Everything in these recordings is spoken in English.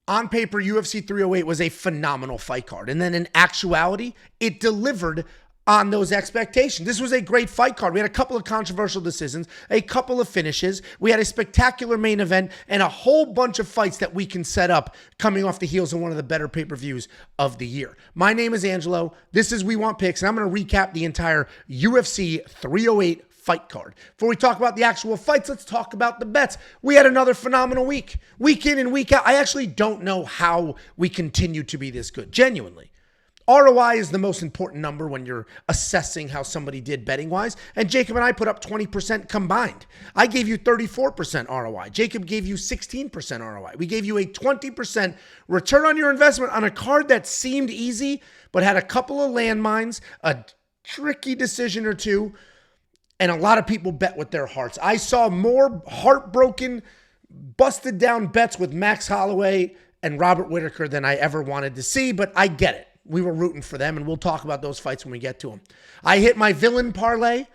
On paper, UFC 308 was a phenomenal fight card. And then in actuality, it delivered on those expectations. This was a great fight card. We had a couple of controversial decisions, a couple of finishes. We had a spectacular main event and a whole bunch of fights that we can set up coming off the heels of one of the better pay-per-views of the year. My name is Angelo. This is We Want Picks, and I'm going to recap the entire UFC 308 fight card. Before we talk about the actual fights, let's talk about the bets. We had another phenomenal week. Week in and week out. I actually don't know how we continue to be this good. Genuinely. ROI is the most important number when you're assessing how somebody did betting-wise. And Jacob and I put up 20% combined. I gave you 34% ROI. Jacob gave you 16% ROI. We gave you a 20% return on your investment on a card that seemed easy, but had a couple of landmines, a tricky decision or two, and a lot of people bet with their hearts. I saw more heartbroken, busted down bets with Max Holloway and Robert Whittaker than I ever wanted to see, but I get it. We were rooting for them, and we'll talk about those fights when we get to them. I hit my villain parlay.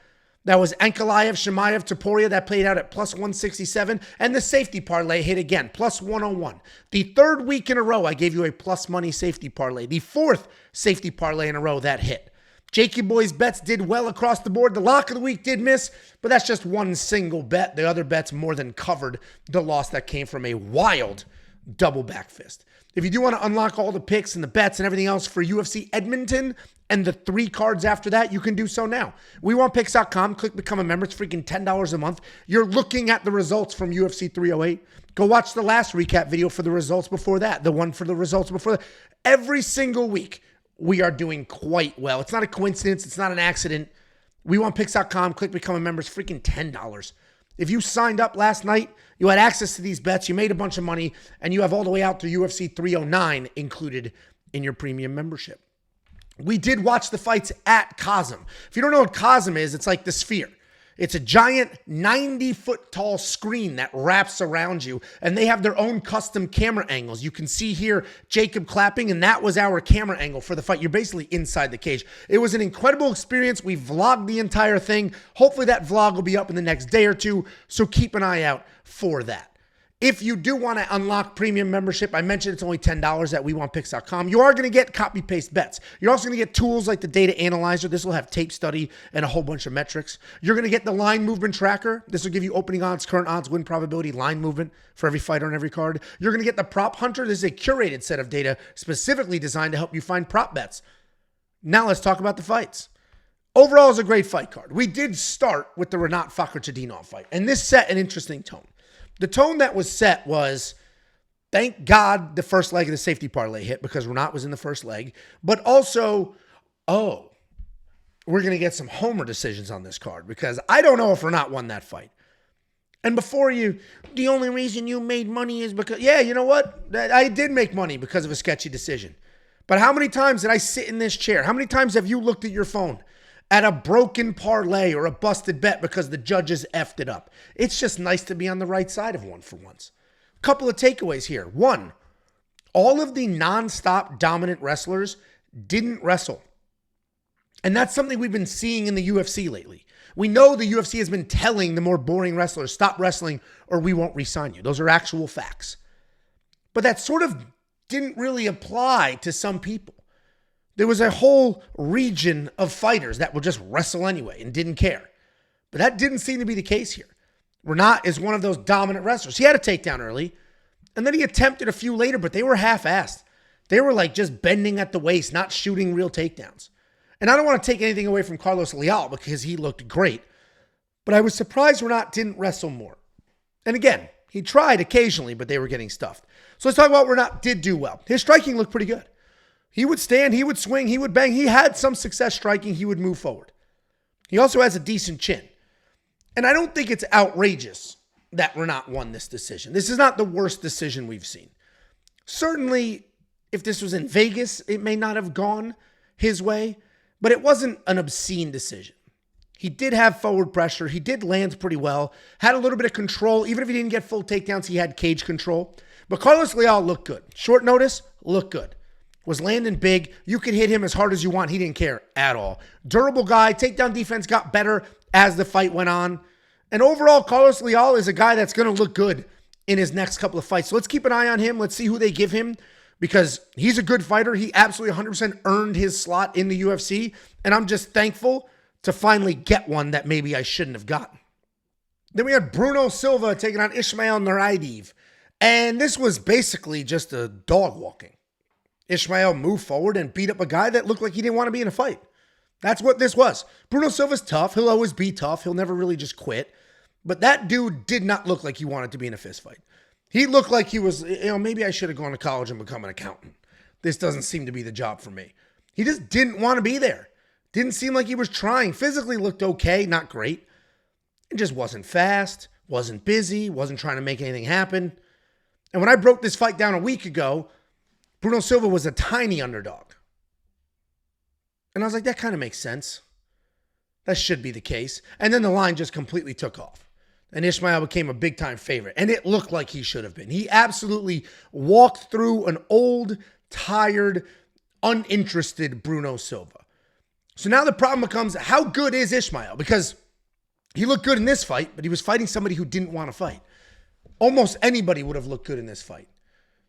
That was Ankalaev, Chimaev, Topuria. That played out at plus 167. And the safety parlay hit again, plus 101. The third week in a row, I gave you a plus money safety parlay. The fourth safety parlay in a row that hit. Jakey Boy's bets did well across the board. The lock of the week did miss, but that's just one single bet. The other bets more than covered the loss that came from a wild double back fist. If you do want to unlock all the picks and the bets and everything else for UFC Edmonton and the 3 cards after that, you can do so now. WeWantPicks.com. Click Become a Member. It's freaking $10 a month. You're looking at the results from UFC 308. Go watch the last recap video for the results before that. The one for the results before that. Every single week, we are doing quite well. It's not a coincidence. It's not an accident. WeWantPicks.com. Click Become a Member. It's freaking $10. If you signed up last night, you had access to these bets, you made a bunch of money, and you have all the way out to UFC 309 included in your premium membership. We did watch the fights at Cosm. If you don't know what Cosm is, it's like the Sphere. It's a giant 90-foot tall screen that wraps around you, and they have their own custom camera angles. You can see here Jacob clapping, and that was our camera angle for the fight. You're basically inside the cage. It was an incredible experience. We vlogged the entire thing. Hopefully that vlog will be up in the next day or two, so keep an eye out for that. If you do want to unlock premium membership, I mentioned it's only $10 at WeWantPicks.com. You are going to get copy-paste bets. You're also going to get tools like the data analyzer. This will have tape study and a whole bunch of metrics. You're going to get the line movement tracker. This will give you opening odds, current odds, win probability, line movement for every fighter on every card. You're going to get the prop hunter. This is a curated set of data specifically designed to help you find prop bets. Now let's talk about the fights. Overall, it's a great fight card. We did start with the Rinat Fakhretdinov fight, and this set an interesting tone. The tone that was set was, thank God the first leg of the safety parlay hit because Rinat was in the first leg, but also, we're going to get some homer decisions on this card because I don't know if Rinat won that fight. And the only reason you made money is because, yeah, you know what? I did make money because of a sketchy decision. But how many times did I sit in this chair? How many times have you looked at your phone at a broken parlay or a busted bet because the judges effed it up? It's just nice to be on the right side of one for once. Couple of takeaways here. One, all of the non-stop dominant wrestlers didn't wrestle. And that's something we've been seeing in the UFC lately. We know the UFC has been telling the more boring wrestlers, stop wrestling or we won't re-sign you. Those are actual facts. But that sort of didn't really apply to some people. There was a whole region of fighters that would just wrestle anyway and didn't care. But that didn't seem to be the case here. Rinat is one of those dominant wrestlers. He had a takedown early, and then he attempted a few later, but they were half-assed. They were like just bending at the waist, not shooting real takedowns. And I don't want to take anything away from Carlos Leal because he looked great, but I was surprised Rinat didn't wrestle more. And again, he tried occasionally, but they were getting stuffed. So let's talk about what Rinat did do well. His striking looked pretty good. He would stand, he would swing, he would bang. He had some success striking. He would move forward. He also has a decent chin. And I don't think it's outrageous that Rinat won this decision. This is not the worst decision we've seen. Certainly, if this was in Vegas, it may not have gone his way, but it wasn't an obscene decision. He did have forward pressure. He did land pretty well. Had a little bit of control. Even if he didn't get full takedowns, he had cage control. But Carlos Leal looked good. Short notice, looked good. Was landing big. You could hit him as hard as you want. He didn't care at all. Durable guy. Takedown defense got better as the fight went on. And overall, Carlos Leal is a guy that's going to look good in his next couple of fights. So let's keep an eye on him. Let's see who they give him, because he's a good fighter. He absolutely 100% earned his slot in the UFC, and I'm just thankful to finally get one that maybe I shouldn't have gotten. Then we had Bruno Silva taking on Ismail Naurdiev, and this was basically just a dog walking. Ismail moved forward and beat up a guy that looked like he didn't want to be in a fight. That's what this was. Bruno Silva's tough. He'll always be tough. He'll never really just quit. But that dude did not look like he wanted to be in a fist fight. He looked like he was, maybe I should have gone to college and become an accountant. This doesn't seem to be the job for me. He just didn't want to be there. Didn't seem like he was trying. Physically looked okay, not great. It just wasn't fast, wasn't busy, wasn't trying to make anything happen. And when I broke this fight down a week ago, Bruno Silva was a tiny underdog. And I was like, that kind of makes sense. That should be the case. And then the line just completely took off. And Ismail became a big-time favorite. And it looked like he should have been. He absolutely walked through an old, tired, uninterested Bruno Silva. So now the problem becomes, how good is Ismail? Because he looked good in this fight, but he was fighting somebody who didn't want to fight. Almost anybody would have looked good in this fight.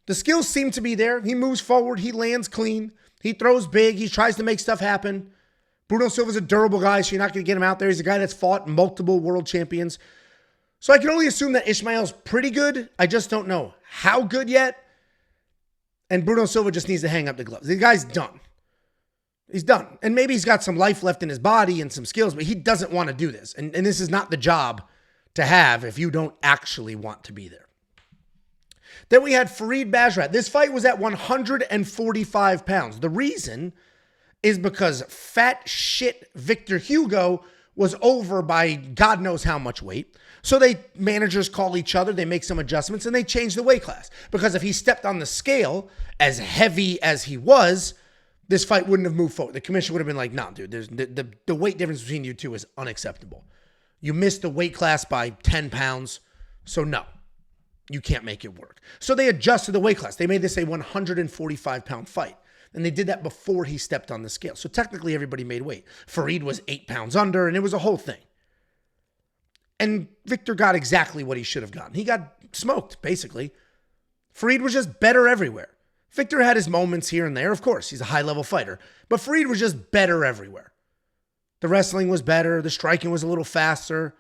The skills seem to be there. He moves forward. He lands clean. He throws big. He tries to make stuff happen. Bruno Silva's a durable guy, so you're not going to get him out there. He's a guy that's fought multiple world champions. So I can only assume that Ismail's pretty good. I just don't know how good yet. And Bruno Silva just needs to hang up the gloves. The guy's done. He's done. And maybe he's got some life left in his body and some skills, but he doesn't want to do this. And this is not the job to have if you don't actually want to be there. Then we had Farid Basharat. This fight was at 145 pounds. The reason is because fat shit Victor Hugo was over by God knows how much weight. So managers call each other, they make some adjustments, and they change the weight class. Because if he stepped on the scale as heavy as he was, this fight wouldn't have moved forward. The commission would have been like, no, dude, the weight difference between you two is unacceptable. You missed the weight class by 10 pounds, so no, you can't make it work. So they adjusted the weight class. They made this a 145-pound fight. And they did that before he stepped on the scale. So technically everybody made weight. Farid was 8 pounds under, and it was a whole thing. And Victor got exactly what he should have gotten. He got smoked, basically. Farid was just better everywhere. Victor had his moments here and there. Of course, he's a high-level fighter. But Farid was just better everywhere. The wrestling was better. The striking was a little faster.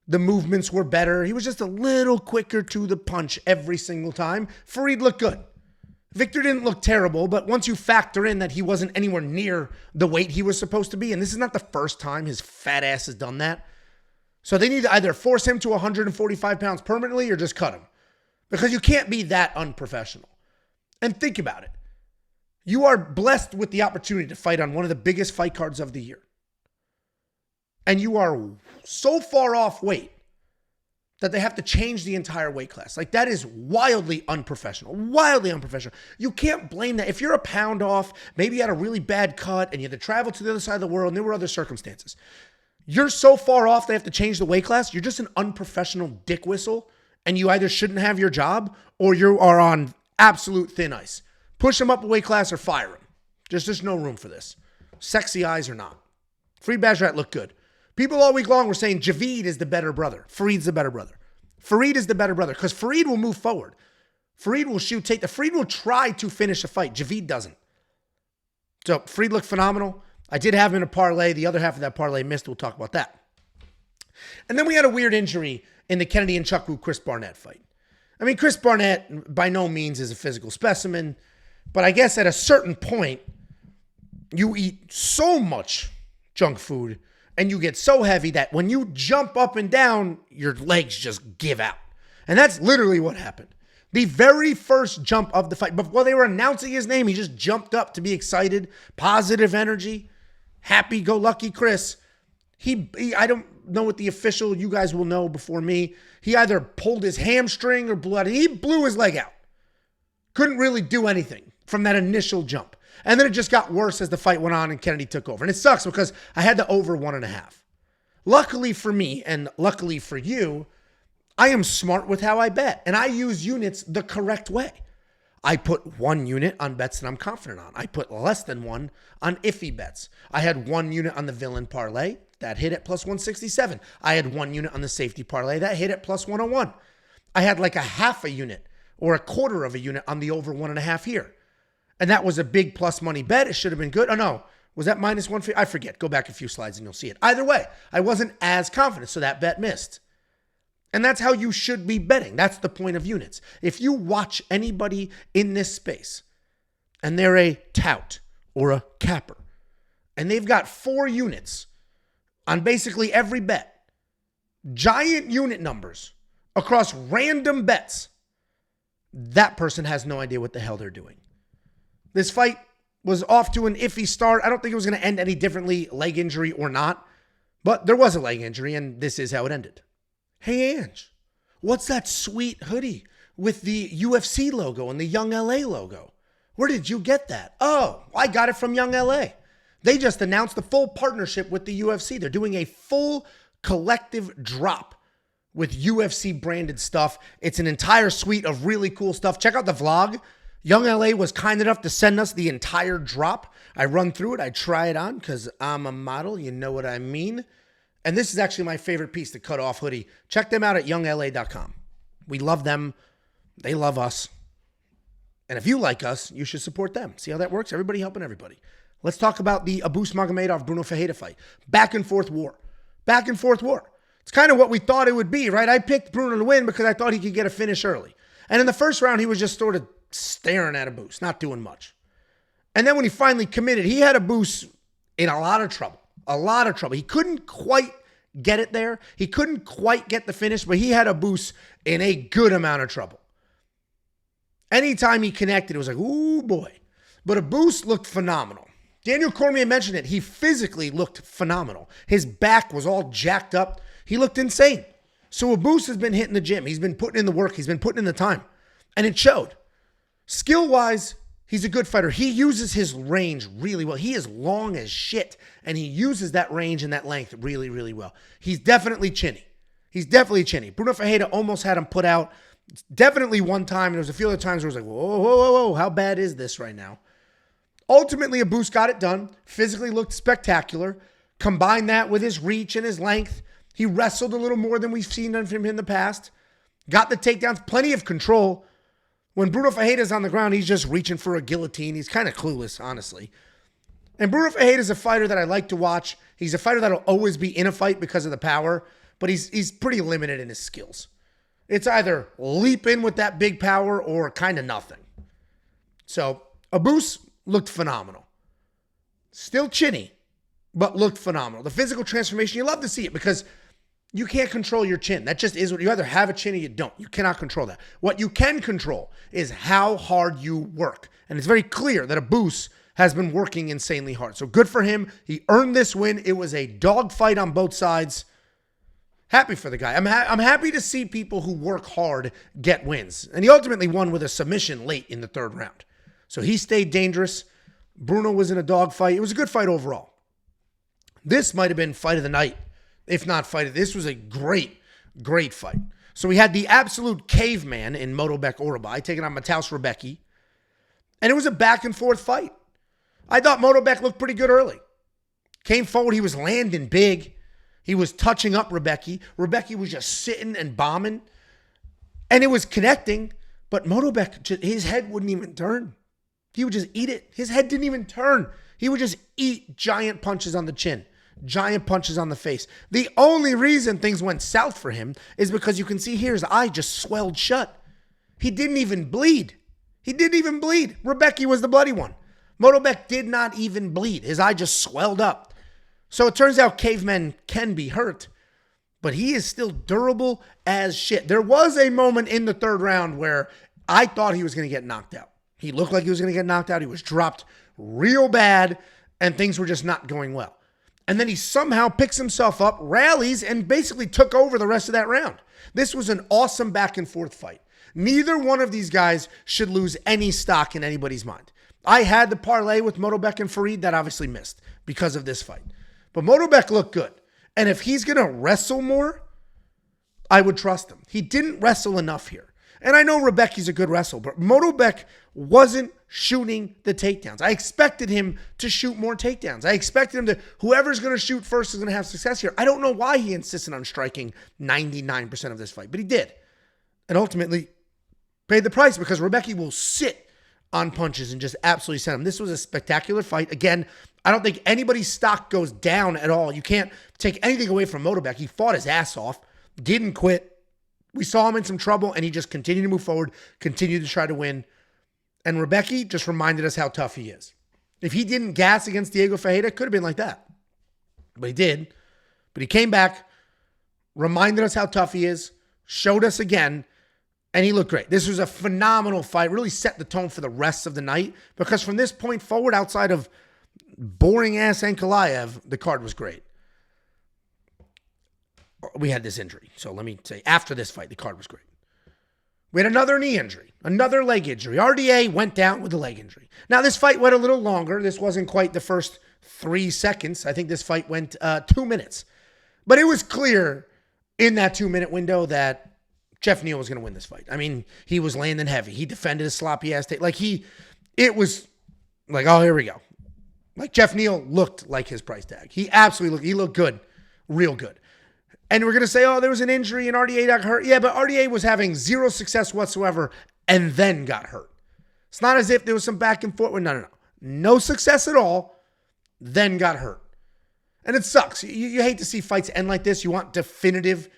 The movements were better. He was just a little quicker to the punch every single time. Farid looked good. Victor didn't look terrible, but once you factor in that he wasn't anywhere near the weight he was supposed to be, and this is not the first time his fat ass has done that, so they need to either force him to 145 pounds permanently or just cut him. Because you can't be that unprofessional. And think about it. You are blessed with the opportunity to fight on one of the biggest fight cards of the year. And you are so far off weight that they have to change the entire weight class. Like, that is wildly unprofessional. Wildly unprofessional. You can't blame that. If you're a pound off, maybe you had a really bad cut and you had to travel to the other side of the world and there were other circumstances. You're so far off they have to change the weight class. You're just an unprofessional dick whistle, and you either shouldn't have your job or you are on absolute thin ice. Push him up a weight class or fire him. There's no room for this. Sexy eyes or not. Farid Basharat looked good. People all week long were saying Javid is the better brother. Farid's the better brother. Farid is the better brother because Farid will move forward. Farid will Farid will try to finish a fight. Javid doesn't. So Farid looked phenomenal. I did have him in a parlay. The other half of that parlay missed. We'll talk about that. And then we had a weird injury in the Kennedy Nzechukwu Chris Barnett fight. I mean, Chris Barnett by no means is a physical specimen, but I guess at a certain point, you eat so much junk food and you get so heavy that when you jump up and down, your legs just give out. And that's literally what happened. The very first jump of the fight, before they were announcing his name, he just jumped up to be excited, positive energy, happy-go-lucky Chris. I don't know what the official, you guys will know before me. He either pulled his hamstring or he blew his leg out. Couldn't really do anything from that initial jump. And then it just got worse as the fight went on and Kennedy took over. And it sucks because I had the over 1.5. Luckily for me and luckily for you, I am smart with how I bet. And I use units the correct way. I put 1 unit on bets that I'm confident on. I put less than 1 on iffy bets. I had 1 unit on the villain parlay. That hit at plus 167. I had 1 unit on the safety parlay. That hit at plus 101. I had like a half a unit or a quarter of a unit on the over 1.5 here. And that was a big plus money bet. It should have been good. Oh, no. Was that minus 150? I forget. Go back a few slides and you'll see it. Either way, I wasn't as confident, so that bet missed. And that's how you should be betting. That's the point of units. If you watch anybody in this space and they're a tout or a capper, and they've got 4 units on basically every bet, giant unit numbers across random bets, that person has no idea what the hell they're doing. This fight was off to an iffy start. I don't think it was going to end any differently, leg injury or not. But there was a leg injury, and this is how it ended. Hey, Ange, what's that sweet hoodie with the UFC logo and the Young LA logo? Where did you get that? Oh, I got it from Young LA. They just announced the full partnership with the UFC. They're doing a full collective drop with UFC branded stuff. It's an entire suite of really cool stuff. Check out the vlog. Young LA was kind enough to send us the entire drop. I run through it. I try it on because I'm a model. You know what I mean? And this is actually my favorite piece, the cut-off hoodie. Check them out at youngla.com. We love them. They love us. And if you like us, you should support them. See how that works? Everybody helping everybody. Let's talk about the Abus Magomedov Bruno Ferreira fight. Back and forth war. Back and forth war. It's kind of what we thought it would be, right? I picked Bruno to win because I thought he could get a finish early. And in the first round, he was just sort of staring at Abus, not doing much. And then when he finally committed, he had Abus in a lot of trouble. A lot of trouble. He couldn't quite get it there. He couldn't quite get the finish, but he had Abus in a good amount of trouble. Anytime he connected, it was like, ooh, boy. But Abus looked phenomenal. Daniel Cormier mentioned it. He physically looked phenomenal. His back was all jacked up. He looked insane. So Abus has been hitting the gym. He's been putting in the work. He's been putting in the time. And it showed. Skill-wise, he's a good fighter. He uses his range really well. He is long as shit, and he uses that range and that length really, really well. He's definitely chinny. He's definitely chinny. Bruno Ferreira almost had him put out definitely one time, and there was a few other times where it was like, whoa, whoa, whoa, whoa, how bad is this right now? Ultimately, Abus got it done. Physically looked spectacular. Combine that with his reach and his length. He wrestled a little more than we've seen from him in the past. Got the takedowns, plenty of control. When Bruno Ferreira's on the ground, he's just reaching for a guillotine. He's kind of clueless, honestly. And Bruno Ferreira is a fighter that I like to watch. He's a fighter that'll always be in a fight because of the power, but he's pretty limited in his skills. It's either leap in with that big power or kind of nothing. So Abus looked phenomenal. Still chinny, but looked phenomenal. The physical transformation, you love to see it because you can't control your chin. That just is what you either have a chin or you don't. You cannot control that. What you can control is how hard you work. And it's very clear that Abus has been working insanely hard. So good for him. He earned this win. It was a dogfight on both sides. Happy for the guy. I'm happy to see people who work hard get wins. And he ultimately won with a submission late in the third round. So he stayed dangerous. Bruno was in a dogfight. It was a good fight overall. This might have been fight of the night. If not fight, this was a great, great fight. So we had the absolute caveman in Myktybek Orolbai taking on Mateusz Rebecki. And it was a back and forth fight. I thought Myktybek looked pretty good early. Came forward, he was landing big. He was touching up Rebecki. Rebecki was just sitting and bombing. And it was connecting, but Myktybek, his head wouldn't even turn. He would just eat it. His head didn't even turn. He would just eat giant punches on the chin. Giant punches on the face. The only reason things went south for him is because you can see here his eye just swelled shut. He didn't even bleed. He didn't even bleed. Rebecki was the bloody one. Myktybek did not even bleed. His eye just swelled up. So it turns out cavemen can be hurt, but he is still durable as shit. There was a moment in the third round where I thought he was going to get knocked out. He looked like he was going to get knocked out. He was dropped real bad, and things were just not going well. And then he somehow picks himself up, rallies, and basically took over the rest of that round. This was an awesome back and forth fight. Neither one of these guys should lose any stock in anybody's mind. I had the parlay with Myktybek and Farid. That obviously missed because of this fight. But Myktybek looked good. And if he's going to wrestle more, I would trust him. He didn't wrestle enough here. And I know Rebecki's a good wrestler, but Myktybek wasn't shooting the takedowns. I expected him to shoot more takedowns. I expected him to, whoever's going to shoot first is going to have success here. I don't know why he insisted on striking 99% of this fight, but he did. and ultimately paid the price because Rebecca will sit on punches and just absolutely send him. This was a spectacular fight. Again, I don't think anybody's stock goes down at all. You can't take anything away from Myktybek. He fought his ass off, didn't quit. We saw him in some trouble, and he just continued to move forward, continued to try to win. And Rebecca just reminded us how tough he is. If he didn't gas against Diego Ferreira, it could have been like that. But he did. But he came back, reminded us how tough he is, showed us again, and he looked great. This was a phenomenal fight. Really set the tone for the rest of the night. Because from this point forward, outside of boring-ass Ankalaev, the card was great. We had this injury. So let me say, after this fight, the card was great. We had another knee injury, another leg injury. RDA went down with a leg injury. Now, this fight went a little longer. This wasn't quite the first 3 seconds. I think this fight went 2 minutes. But it was clear in that 2-minute window that Jeff Neal was going to win this fight. I mean, he was landing heavy. He defended a sloppy-ass take. It was like, oh, here we go. Like, Jeff Neal looked like his price tag. He looked good, real good. And we're going to say, oh, there was an injury and RDA got hurt. Yeah, but RDA was having zero success whatsoever and then got hurt. It's not as if there was some back and forth. No. No success at all, then got hurt. And it sucks. You hate to see fights end like this. You want definitive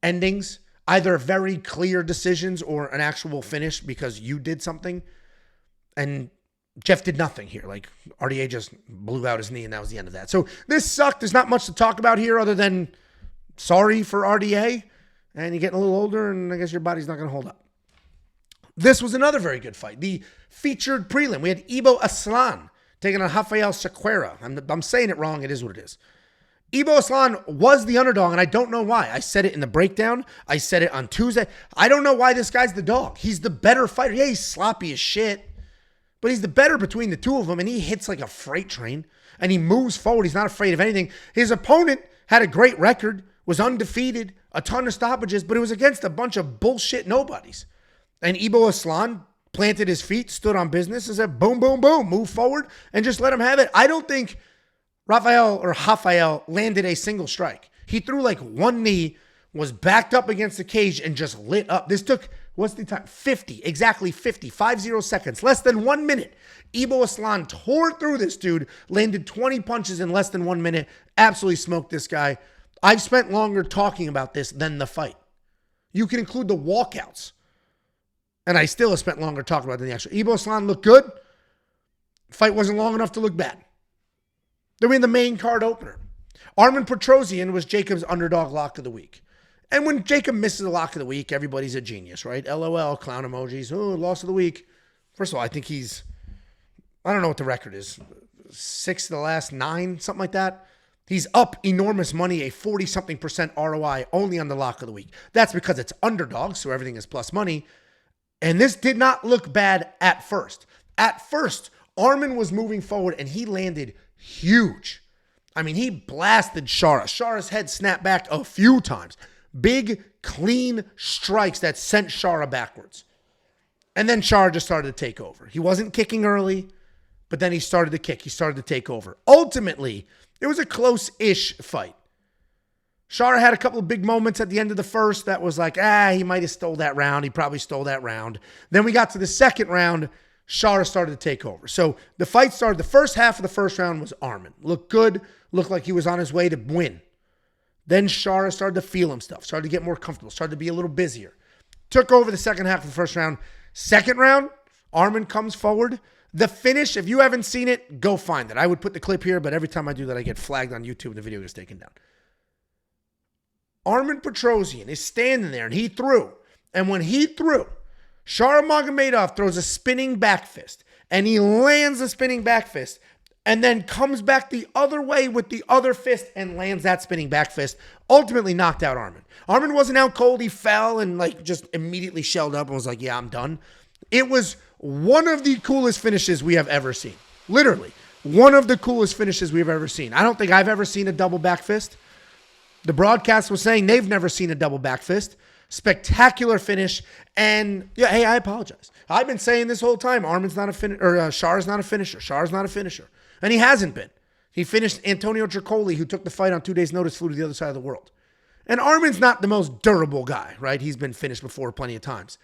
endings, either very clear decisions or an actual finish because you did something. And Jeff did nothing here. Like, RDA just blew out his knee and that was the end of that. So this sucked. There's not much to talk about here other than sorry for RDA, and you're getting a little older, and I guess your body's not going to hold up. This was another very good fight. The featured prelim. We had Ibo Aslan taking on Rafael Sequeira. I'm saying it wrong. It is what it is. Ibo Aslan was the underdog, and I don't know why. I said it in the breakdown. I said it on Tuesday. I don't know why this guy's the dog. He's the better fighter. Yeah, he's sloppy as shit, but he's the better between the two of them, and he hits like a freight train, and he moves forward. He's not afraid of anything. His opponent had a great record, was undefeated, a ton of stoppages, but it was against a bunch of bullshit nobodies. And Ibo Aslan planted his feet, stood on business, and said, boom, boom, boom, move forward, and just let him have it. I don't think Rafael landed a single strike. He threw like one knee, was backed up against the cage, and just lit up. This took, what's the time? 50 seconds, less than 1 minute. Ibo Aslan tore through this dude, landed 20 punches in less than 1 minute, absolutely smoked this guy. I've spent longer talking about this than the fight. You can include the walkouts. And I still have spent longer talking about it than the actual. Ibo Aslan looked good. Fight wasn't long enough to look bad. Then we had the main card opener. Armen Petrosyan was Jacob's underdog lock of the week. And when Jacob misses a lock of the week, everybody's a genius, right? LOL, clown emojis. Oh, loss of the week. First of all, I think I don't know what the record is. 6 of the last 9, something like that. He's up enormous money, a 40-something% ROI only on the lock of the week. That's because it's underdog, so everything is plus money. And this did not look bad at first. At first, Armen was moving forward, and he landed huge. I mean, he blasted Shara. Shara's head snapped back a few times. Big, clean strikes that sent Shara backwards. And then Shara just started to take over. He wasn't kicking early, but then he started to kick. He started to take over. Ultimately, it was a close-ish fight. Shara had a couple of big moments at the end of the first that was like, he might have stole that round. He probably stole that round. Then we got to the second round. Shara started to take over. So the fight started. The first half of the first round was Armen. Looked good. Looked like he was on his way to win. Then Shara started to feel him stuff. Started to get more comfortable. Started to be a little busier. Took over the second half of the first round. Second round, Armen comes forward. The finish, if you haven't seen it, go find it. I would put the clip here, but every time I do that, I get flagged on YouTube and the video gets taken down. Armen Petrosyan is standing there, and he threw. And when he threw, Shara Magomedov throws a spinning back fist, and he lands a spinning back fist, and then comes back the other way with the other fist and lands that spinning back fist, ultimately knocked out Armen. Armen wasn't out cold. He fell and just immediately shelled up and was like, yeah, I'm done. It was one of the coolest finishes we have ever seen. Literally, one of the coolest finishes we've ever seen. I don't think I've ever seen a double back fist. The broadcast was saying they've never seen a double back fist. Spectacular finish. And yeah, hey, I apologize. I've been saying this whole time, Armen's not a finisher, or Shara's not a finisher. Shara's not a finisher. And he hasn't been. He finished Antonio Tricoli, who took the fight on 2 days' notice, flew to the other side of the world. And Armen's not the most durable guy, right? He's been finished before plenty of times.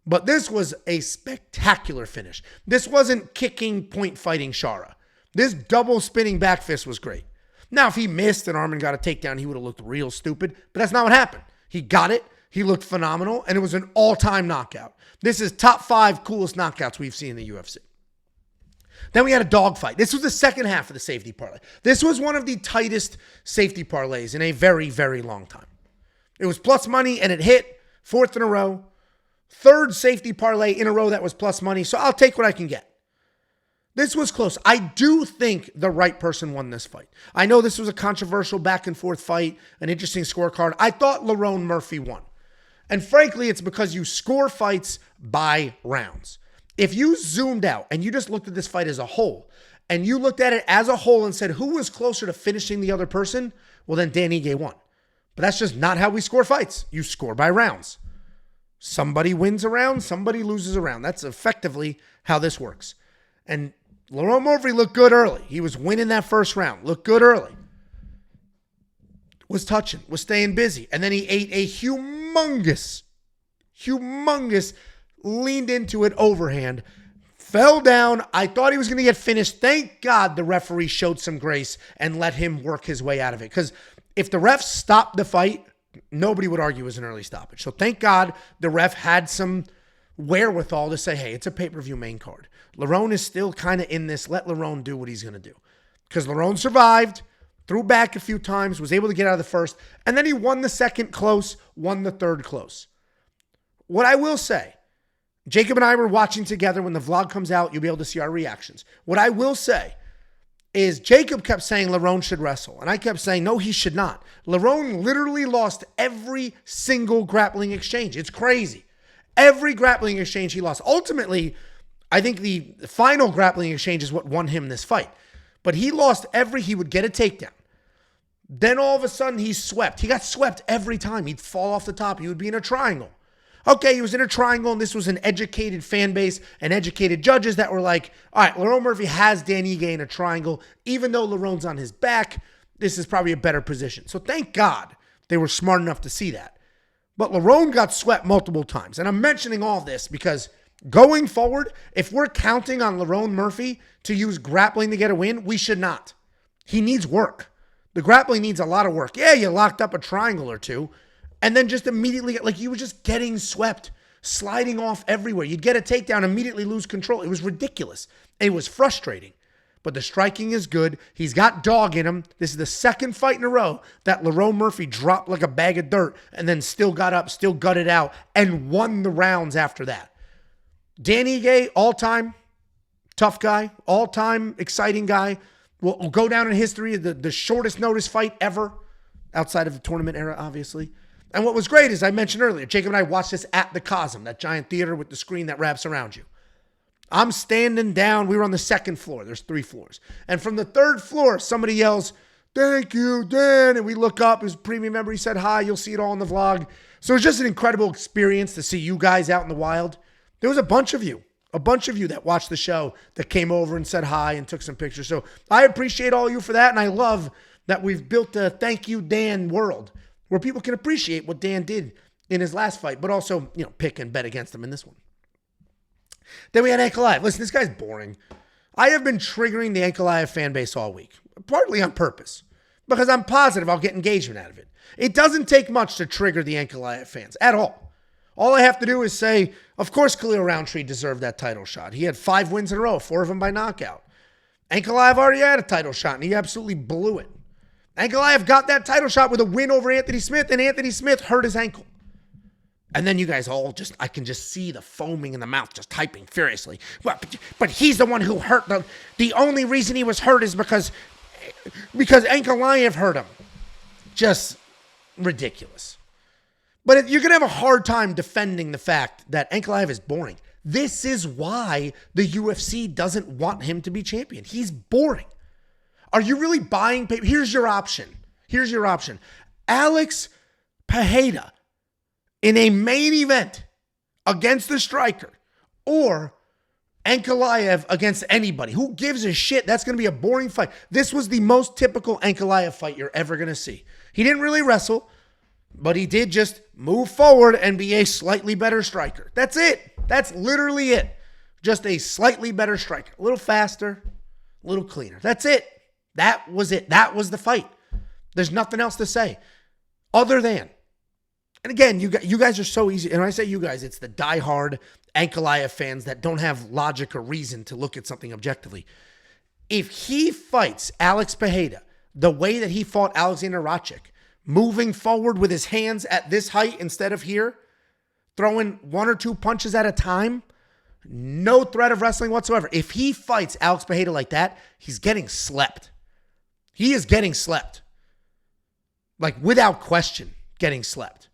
But this was a spectacular finish. This wasn't kicking, point fighting Shara. This double spinning back fist was great. Now, if he missed and Armen got a takedown, he would have looked real stupid. But that's not what happened. He got it. He looked phenomenal. And it was an all-time knockout. This is top 5 coolest knockouts we've seen in the UFC. Then we had a dogfight. This was the second half of the safety parlay. This was one of the tightest safety parlays in a very, very long time. It was plus money and it hit 4th in a row. 3rd safety parlay in a row that was plus money. So I'll take what I can get. This was close. I do think the right person won this fight. I know this was a controversial back and forth fight, an interesting scorecard. I thought Lerone Murphy won. And frankly, it's because you score fights by rounds. If you zoomed out and you just looked at this fight as a whole, and you looked at it as a whole and said, who was closer to finishing the other person? Well, then Dan Ige won. But that's just not how we score fights. You score by rounds. Somebody wins a round, somebody loses a round. That's effectively how this works. And Lerone Murphy looked good early. He was winning that first round. Looked good early. Was touching. Was staying busy. And then he ate a humongous, leaned into it overhand. Fell down. I thought he was going to get finished. Thank God the referee showed some grace and let him work his way out of it. Because if the ref stopped the fight, nobody would argue it was an early stoppage. So thank God the ref had some wherewithal to say, hey, it's a pay-per-view main card. Lerone is still kind of in this. Let Lerone do what he's going to do. Because Lerone survived, threw back a few times, was able to get out of the first, and then he won the second close, won the third close. What I will say, Jacob and I were watching together. When the vlog comes out, you'll be able to see our reactions. What I will say is Jacob kept saying Lerone should wrestle, and I kept saying, no, he should not. Lerone literally lost every single grappling exchange. It's crazy. Every grappling exchange he lost. Ultimately, I think the final grappling exchange is what won him this fight. But he lost he would get a takedown. Then all of a sudden he swept. He got swept every time. He'd fall off the top. He would be in a triangle. Okay, he was in a triangle, and this was an educated fan base and educated judges that were like, all right, Lerone Murphy has Dan Ige in a triangle. Even though Lerone's on his back, this is probably a better position. So thank God they were smart enough to see that. But Lerone got swept multiple times. And I'm mentioning all this because going forward, if we're counting on Lerone Murphy to use grappling to get a win, we should not. He needs work. The grappling needs a lot of work. Yeah, you locked up a triangle or two, and then just immediately, like you were just getting swept, sliding off everywhere. You'd get a takedown, immediately lose control. It was ridiculous. It was frustrating. But the striking is good. He's got dog in him. This is the second fight in a row that Lerone Murphy dropped like a bag of dirt and then still got up, still gutted out, and won the rounds after that. Dan Ige, all-time tough guy, all-time exciting guy. Will go down in history, the shortest notice fight ever, outside of the tournament era, obviously. And what was great is, I mentioned earlier, Jacob and I watched this at the Cosm, that giant theater with the screen that wraps around you. I'm standing down. We were on the second floor. There's 3 floors. And from the 3rd floor, somebody yells, "Thank you, Dan." And we look up. His premium member, he said hi. You'll see it all in the vlog. So it was just an incredible experience to see you guys out in the wild. There was a bunch of you that watched the show that came over and said hi and took some pictures. So I appreciate all of you for that. And I love that we've built a thank you, Dan world where people can appreciate what Dan did in his last fight, but also, pick and bet against him in this one. Then we had Ankalaev. Listen, this guy's boring. I have been triggering the Ankalaev fan base all week, partly on purpose, because I'm positive I'll get engagement out of it. It doesn't take much to trigger the Ankalaev fans at all. All I have to do is say, of course Khalil Roundtree deserved that title shot. He had 5 wins in a row, 4 of them by knockout. Ankalaev already had a title shot, and he absolutely blew it. Ankalaev got that title shot with a win over Anthony Smith, and Anthony Smith hurt his ankle. And then you guys all I can just see the foaming in the mouth, just typing furiously. Well, but he's the one who hurt. The only reason he was hurt is because Ankalaev hurt him. Just ridiculous. But you're going to have a hard time defending the fact that Ankalaev is boring. This is why the UFC doesn't want him to be champion. He's boring. Are you really buying paper? Here's your option. Alex Pereira in a main event against the striker, or Ankalaev against anybody. Who gives a shit? That's going to be a boring fight. This was the most typical Ankalaev fight you're ever going to see. He didn't really wrestle. But he did just move forward and be a slightly better striker. That's it. That's literally it. Just a slightly better striker. A little faster, a little cleaner. That's it. That was it. That was the fight. There's nothing else to say other than. And again, you guys are so easy. And when I say you guys, it's the diehard Ankalaev fans that don't have logic or reason to look at something objectively. If he fights Alex Pereira the way that he fought Alexander Rakic, moving forward with his hands at this height instead of here, throwing one or two punches at a time, no threat of wrestling whatsoever. If he fights Alex Pereira like that, he's getting slept. He is getting slept. Like, without question, getting slept.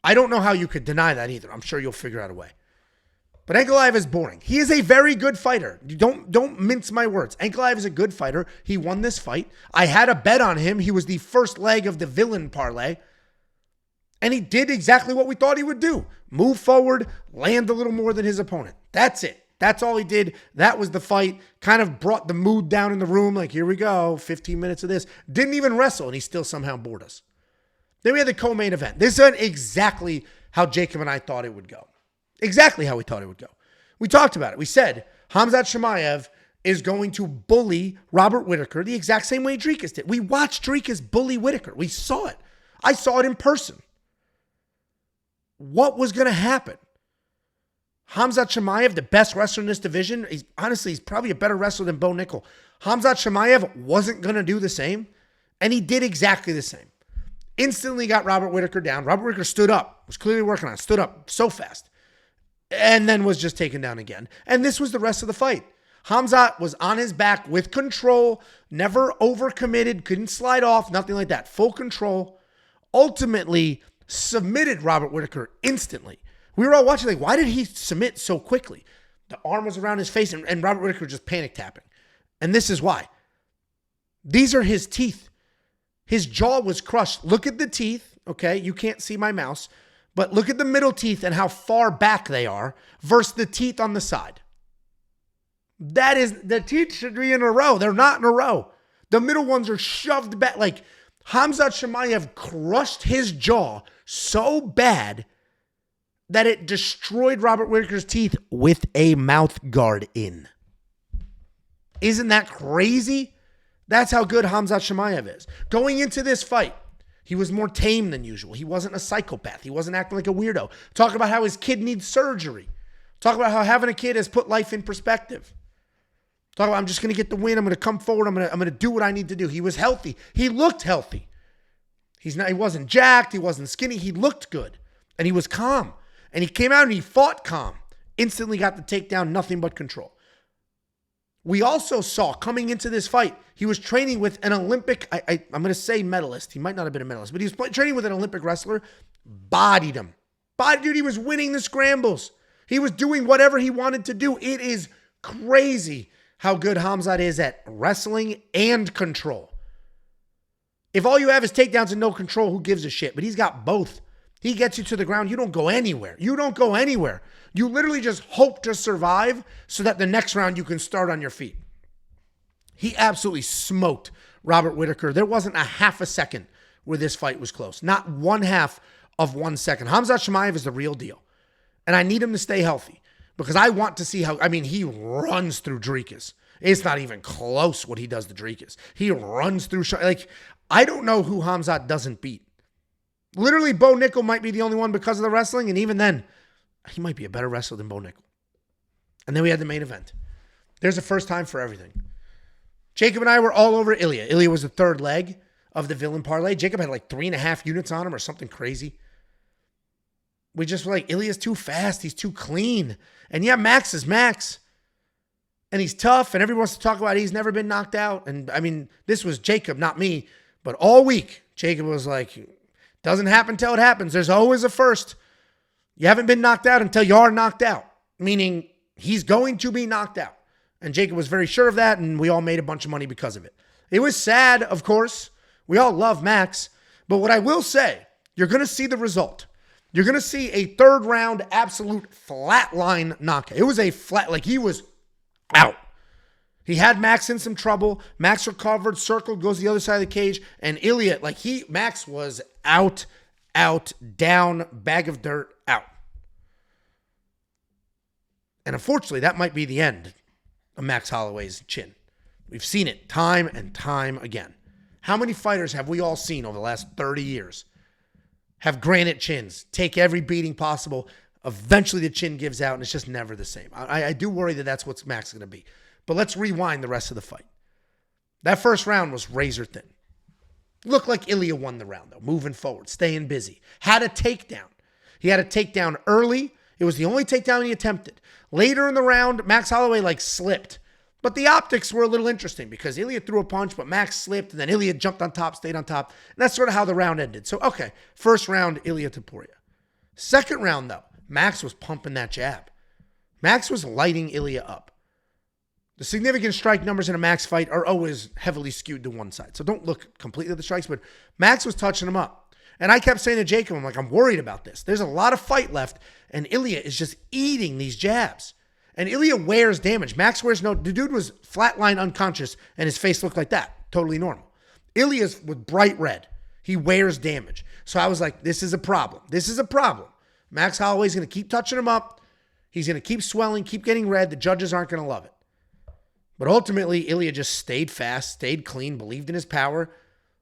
I don't know how you could deny that either. I'm sure you'll figure out a way. But Ankalaev is boring. He is a very good fighter. Don't mince my words. Ankalaev is a good fighter. He won this fight. I had a bet on him. He was the first leg of the villain parlay. And he did exactly what we thought he would do. Move forward, land a little more than his opponent. That's it. That's all he did. That was the fight. Kind of brought the mood down in the room. Like, here we go. 15 minutes of this. Didn't even wrestle, and he still somehow bored us. Then we had the co-main event. This is exactly how Jacob and I thought it would go. Exactly how we thought it would go. We talked about it. We said Khamzat Chimaev is going to bully Robert Whittaker the exact same way Dricus did. We watched Dricus bully Whittaker. We saw it. I saw it in person. What was going to happen? Khamzat Chimaev, the best wrestler in this division, he's probably a better wrestler than Bo Nickel. Khamzat Chimaev wasn't going to do the same, and he did exactly the same. Instantly got Robert Whittaker down. Robert Whittaker stood up, was clearly working on it, stood up so fast, and then was just taken down again. And this was the rest of the fight. Khamzat was on his back with control, never overcommitted, couldn't slide off, nothing like that. Full control. Ultimately submitted Robert Whittaker instantly. We were all watching like, why did he submit so quickly? The arm was around his face and Robert Whittaker just panic tapping. And this is why. These are his teeth. His jaw was crushed. Look at the teeth, okay? You can't see my mouse, but look at the middle teeth and how far back they are versus the teeth on the side. That is, the teeth should be in a row. They're not in a row. The middle ones are shoved back. Like, Khamzat Chimaev crushed his jaw so bad that it destroyed Robert Whittaker's teeth with a mouth guard in. Isn't that crazy? That's how good Khamzat Chimaev is. Going into this fight, he was more tame than usual. He wasn't a psychopath. He wasn't acting like a weirdo. Talk about how his kid needs surgery. Talk about how having a kid has put life in perspective. Talk about, I'm just going to get the win. I'm going to come forward. I'm going to do what I need to do. He was healthy. He looked healthy. He wasn't jacked. He wasn't skinny. He looked good. And he was calm. And he came out and he fought calm. Instantly got the takedown, nothing but control. We also saw coming into this fight, he was training with an Olympic, I'm going to say medalist. He might not have been a medalist, but he was training with an Olympic wrestler, bodied him. Dude, he was winning the scrambles. He was doing whatever he wanted to do. It is crazy how good Khamzat is at wrestling and control. If all you have is takedowns and no control, who gives a shit? But he's got both. He gets you to the ground. You don't go anywhere. You don't go anywhere. You literally just hope to survive so that the next round you can start on your feet. He absolutely smoked Robert Whittaker. There wasn't a half a second where this fight was close. Not 1/2 of 1 second. Khamzat Chimaev is the real deal. And I need him to stay healthy because I want to see how, he runs through Dricus. It's not even close what he does to Dricus. He runs through, I don't know who Khamzat doesn't beat. Literally, Bo Nickel might be the only one because of the wrestling, and even then, he might be a better wrestler than Bo Nickel. And then we had the main event. There's a first time for everything. Jacob and I were all over Ilia. Ilia was the third leg of the villain parlay. Jacob had like 3.5 units on him or something crazy. We just were like, Ilia's too fast. He's too clean. And yeah, Max is Max. And he's tough, and everyone wants to talk about he's never been knocked out. And this was Jacob, not me. But all week, Jacob was like, doesn't happen till it happens. There's always a first. You haven't been knocked out until you are knocked out, meaning he's going to be knocked out. And Jacob was very sure of that, and we all made a bunch of money because of it. It was sad, of course. We all love Max. But what I will say, you're going to see the result. You're going to see a third round absolute flatline knockout. It was a flat, like he was out. He had Max in some trouble. Max recovered, circled, goes to the other side of the cage, and Ilia, Max was out, down, bag of dirt, out. And unfortunately, that might be the end of Max Holloway's chin. We've seen it time and time again. How many fighters have we all seen over the last 30 years have granite chins, take every beating possible, eventually the chin gives out, and it's just never the same. I do worry that that's what Max is going to be. But let's rewind the rest of the fight. That first round was razor thin. Looked like Ilia won the round, though, moving forward, staying busy. Had a takedown. He had a takedown early. It was the only takedown he attempted. Later in the round, Max Holloway slipped. But the optics were a little interesting because Ilia threw a punch, but Max slipped, and then Ilia jumped on top, stayed on top. And that's sort of how the round ended. So, okay, first round, Ilia Topuria. Second round, though, Max was pumping that jab. Max was lighting Ilia up. The significant strike numbers in a Max fight are always heavily skewed to one side. So don't look completely at the strikes, but Max was touching him up. And I kept saying to Jacob, I'm worried about this. There's a lot of fight left, and Ilia is just eating these jabs. And Ilia wears damage. Max wears no... The dude was flatline unconscious, and his face looked like that. Totally normal. Ilia's with bright red. He wears damage. So I was like, this is a problem. This is a problem. Max Holloway's going to keep touching him up. He's going to keep swelling, keep getting red. The judges aren't going to love it. But ultimately, Ilia just stayed fast, stayed clean, believed in his power,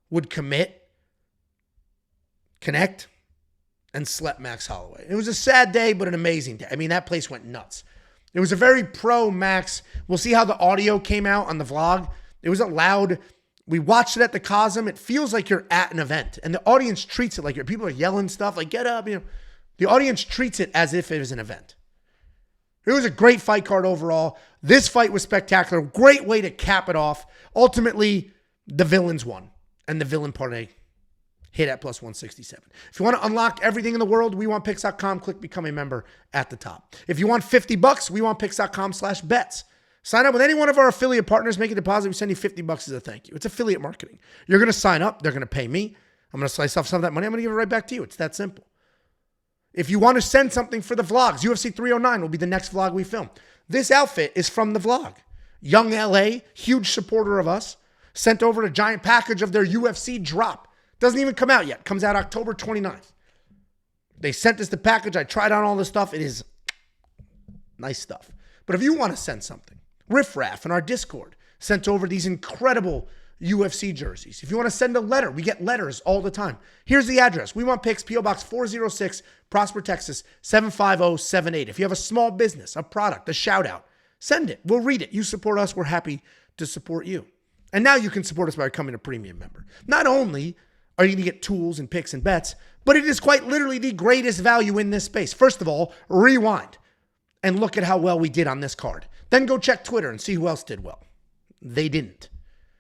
would commit, connect, and slept Max Holloway. It was a sad day, but an amazing day. I mean, that place went nuts. It was a very pro-Max. We'll see how the audio came out on the vlog. It was a loud... We watched it at the Cosm. It feels like you're at an event, and the audience treats it like people are yelling stuff, get up, The audience treats it as if it was an event. It was a great fight card overall. This fight was spectacular. Great way to cap it off. Ultimately, the villains won. And the villain parlay hit at plus 167. If you want to unlock everything in the world, WeWantPicks.com. Click Become a Member at the top. If you want $50, WeWantPicks.com/bets. Sign up with any one of our affiliate partners. Make a deposit. We send you $50 as a thank you. It's affiliate marketing. You're going to sign up. They're going to pay me. I'm going to slice off some of that money. I'm going to give it right back to you. It's that simple. If you want to send something for the vlogs, UFC 309 will be the next vlog we film. This outfit is from the vlog. Young LA, huge supporter of us, sent over a giant package of their UFC drop. Doesn't even come out yet. Comes out October 29th. They sent us the package. I tried on all the stuff. It is nice stuff. But if you want to send something, Riff Raff in our Discord sent over these incredible UFC jerseys. If you want to send a letter, we get letters all the time. Here's the address. We Want Picks, P.O. Box 406, Prosper, Texas, 75078. If you have a small business, a product, a shout out, send it. We'll read it. You support us. We're happy to support you. And now you can support us by becoming a premium member. Not only are you going to get tools and picks and bets, but it is quite literally the greatest value in this space. First of all, rewind and look at how well we did on this card. Then go check Twitter and see who else did well. They didn't.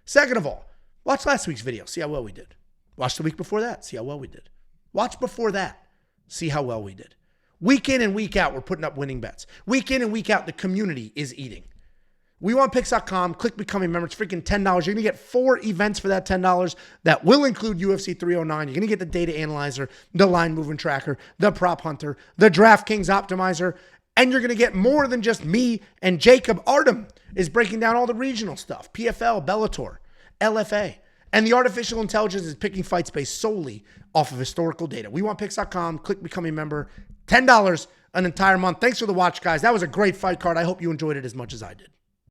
Second of all, watch last week's video, see how well we did. Watch the week before that, see how well we did. Watch before that, see how well we did. Week in and week out, we're putting up winning bets. Week in and week out, the community is eating. WeWantPicks.com, click Become a Member. It's freaking $10. You're going to get 4 events for that $10 that will include UFC 309. You're going to get the data analyzer, the line moving tracker, the prop hunter, the DraftKings optimizer, and you're going to get more than just me and Jacob. Artem is breaking down all the regional stuff, PFL, Bellator, LFA, and the artificial intelligence is picking fights based solely off of historical data. WeWantPicks.com, click Become a Member, $10 an entire month. Thanks for the watch, guys. That was a great fight card. I hope you enjoyed it as much as I did.